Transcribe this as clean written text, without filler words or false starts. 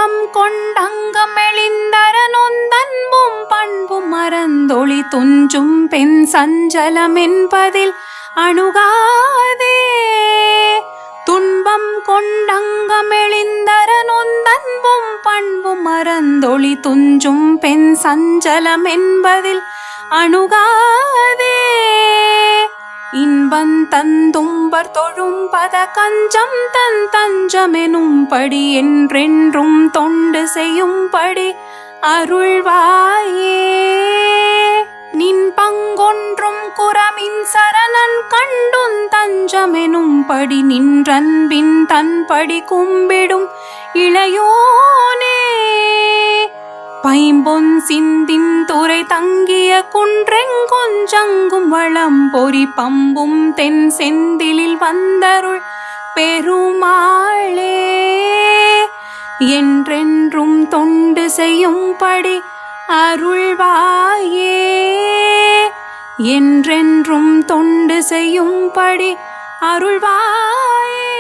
துன்பம் கொண்டங்கமெளிந்தரனொந்தன்பும் பண்பும் மறந்தொளி துஞ்சும் பெண் சஞ்சலம் என்பதில் அணுகாதே. துன்பம் கொண்டங்கமெளிந்தரனொந்தன்பும் பண்பும் மறந்தொளி துஞ்சும் பெண் சஞ்சலம் என்பதில் அணுகாதே. இன்பம் தந்தும்பர் தொழும் பத கஞ்சம் தன் தஞ்சமெனும்படி என்றென்றும் தொண்டு செய்யும்படி அருள்வாயே. நின் பங்கொன்றும் குறமின் சரணன் கண்டுன் தஞ்சமெனும்படி நின்றன்பின் தன்படி கும்பிடும் இளையோனே. பைம்பொன் சிந்தின் துறை தங்கிய குன்றெங்கொஞ்சங்கும் வளம் பொறி பம்பும் தென் செந்திலில் வந்தருள் பெருமாளே. என்றென்றும் தொண்டு செய்யும்படி அருள்வாயே. என்றென்றும் தொண்டு செய்யும்படி அருள்வாயே.